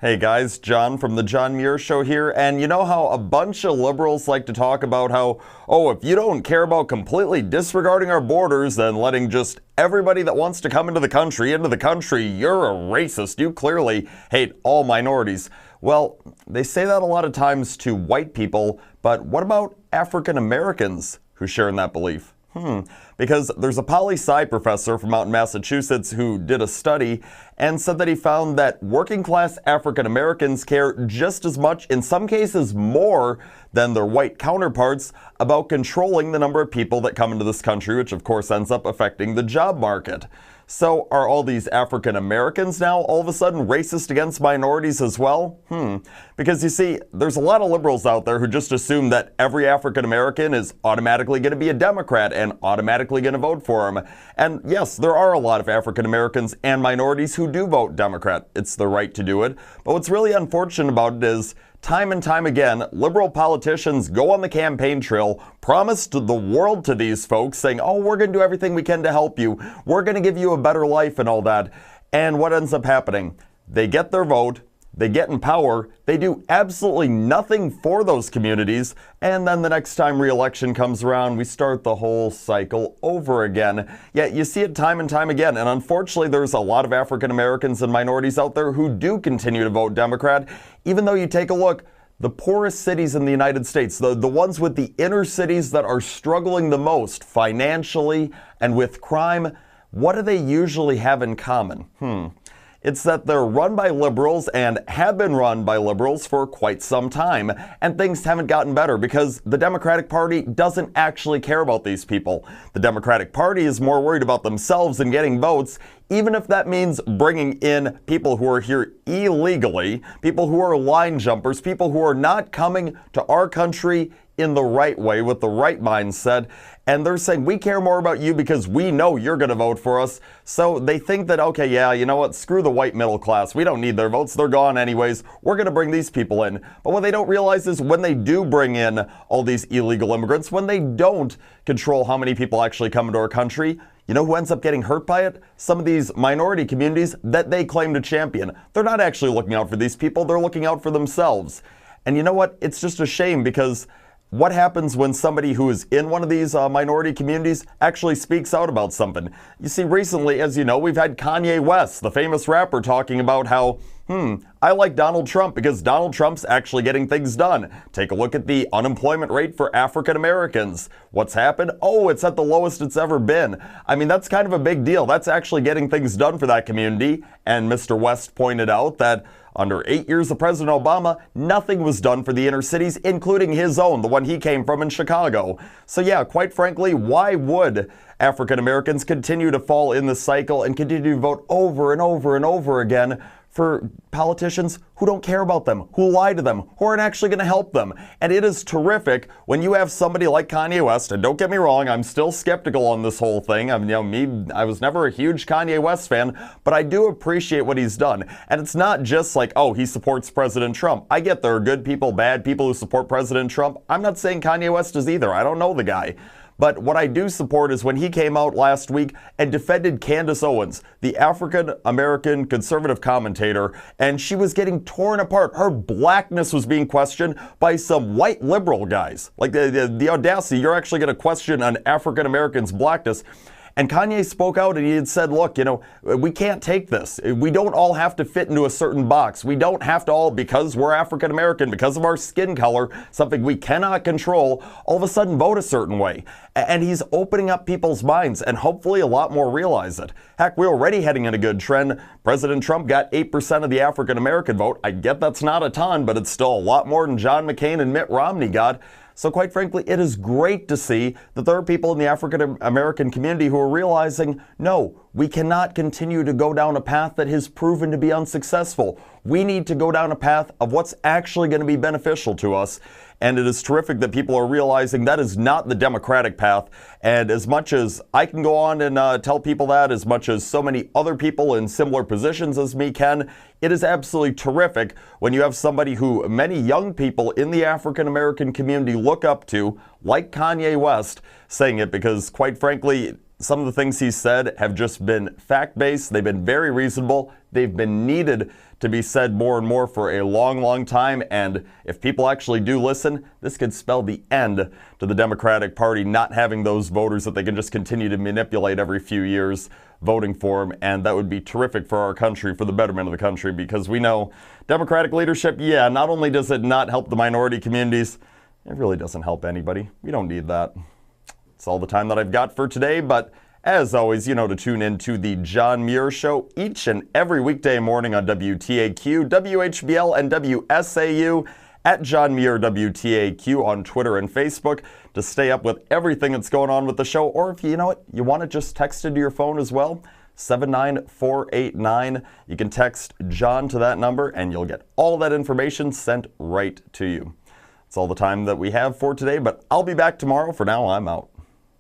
Hey guys, John from the John Muir Show here, and you know how a bunch of liberals like to talk about how, oh, if you don't care about completely disregarding our borders and letting just everybody that wants to come into the country, you're a racist. You clearly hate all minorities. Well, they say that a lot of times to white people, but what about African Americans who share in that belief? Because there's a poli-sci professor from out in Massachusetts who did a study and said that he found that working class African Americans care just as much, in some cases more, than their white counterparts about controlling the number of people that come into this country, which of course ends up affecting the job market. So are all these African Americans now all of a sudden racist against minorities as well? Because you see, there's a lot of liberals out there who just assume that every African American is automatically going to be a Democrat and automatically going to vote for him. And yes, there are a lot of African Americans and minorities who do vote Democrat. It's their right to do it. But what's really unfortunate about it is, time and time again, liberal politicians go on the campaign trail, promise the world to these folks, saying, oh, we're going to do everything we can to help you. We're going to give you a better life and all that. And what ends up happening? They get their vote, they get in power, they do absolutely nothing for those communities, and then the next time re-election comes around, we start the whole cycle over again. Yet you see it time and time again, and unfortunately there's a lot of African Americans and minorities out there who do continue to vote Democrat, even though you take a look, the poorest cities in the United States, the ones with the inner cities that are struggling the most financially and with crime, what do they usually have in common? It's that they're run by liberals and have been run by liberals for quite some time, and things haven't gotten better because the Democratic Party doesn't actually care about these people. The Democratic Party is more worried about themselves and getting votes, even if that means bringing in people who are here illegally, people who are line jumpers, people who are not coming to our country in the right way, with the right mindset, and they're saying, we care more about you because we know you're going to vote for us. So they think that, okay, yeah, you know what, screw the white middle class. We don't need their votes. They're gone anyways. We're going to bring these people in. But what they don't realize is when they do bring in all these illegal immigrants, when they don't control how many people actually come into our country, you know who ends up getting hurt by it? Some of these minority communities that they claim to champion. They're not actually looking out for these people. They're looking out for themselves. And you know what? It's just a shame because what happens when somebody who is in one of these minority communities actually speaks out about something? You see, recently, as you know, we've had Kanye West, the famous rapper, talking about how, I like Donald Trump because Donald Trump's actually getting things done. Take a look at the unemployment rate for African Americans. What's happened? Oh, it's at the lowest it's ever been. I mean, that's kind of a big deal. That's actually getting things done for that community. And Mr. West pointed out that under 8 years of President Obama, nothing was done for the inner cities, including his own, the one he came from in Chicago. So yeah, quite frankly, why would African Americans continue to fall in this cycle and continue to vote over and over and over again for politicians who don't care about them, who lie to them, who aren't actually going to help them? And it is terrific when you have somebody like Kanye West, and don't get me wrong, I'm still skeptical on this whole thing. I mean, I was never a huge Kanye West fan, but I do appreciate what he's done. And it's not just like, oh, he supports President Trump. I get there are good people, bad people who support President Trump. I'm not saying Kanye West is either. I don't know the guy. But what I do support is when he came out last week and defended Candace Owens, the African-American conservative commentator, and she was getting torn apart. Her blackness was being questioned by some white liberal guys. Like the audacity, you're actually going to question an African-American's blackness. And Kanye spoke out and he had said, look, you know, we can't take this. We don't all have to fit into a certain box. We don't have to all, because we're African American, because of our skin color, something we cannot control, all of a sudden vote a certain way. And he's opening up people's minds, and hopefully a lot more realize it. Heck, we're already heading in a good trend. President Trump got 8% of the African American vote. I get that's not a ton, but it's still a lot more than John McCain and Mitt Romney got. So quite frankly, it is great to see that there are people in the African American community who are realizing, no, we cannot continue to go down a path that has proven to be unsuccessful. We need to go down a path of what's actually going to be beneficial to us. And it is terrific that people are realizing that is not the Democratic path. And as much as I can go on and tell people that, as much as so many other people in similar positions as me can, it is absolutely terrific when you have somebody who many young people in the African American community look up to, like Kanye West, saying it, because quite frankly, some of the things he said have just been fact-based. They've been very reasonable. They've been needed to be said more and more for a long, long time. And if people actually do listen, this could spell the end to the Democratic Party not having those voters that they can just continue to manipulate every few years voting for him. And that would be terrific for our country, for the betterment of the country, because we know Democratic leadership, yeah, not only does it not help the minority communities, it really doesn't help anybody. We don't need that. That's all the time that I've got for today, but as always, you know to tune in to the John Muir Show each and every weekday morning on WTAQ, WHBL, and WSAU, at John Muir WTAQ on Twitter and Facebook to stay up with everything that's going on with the show. Or if you know it, you want it just texted to your phone as well, 79489. You can text John to that number and you'll get all that information sent right to you. That's all the time that we have for today, but I'll be back tomorrow. For now, I'm out.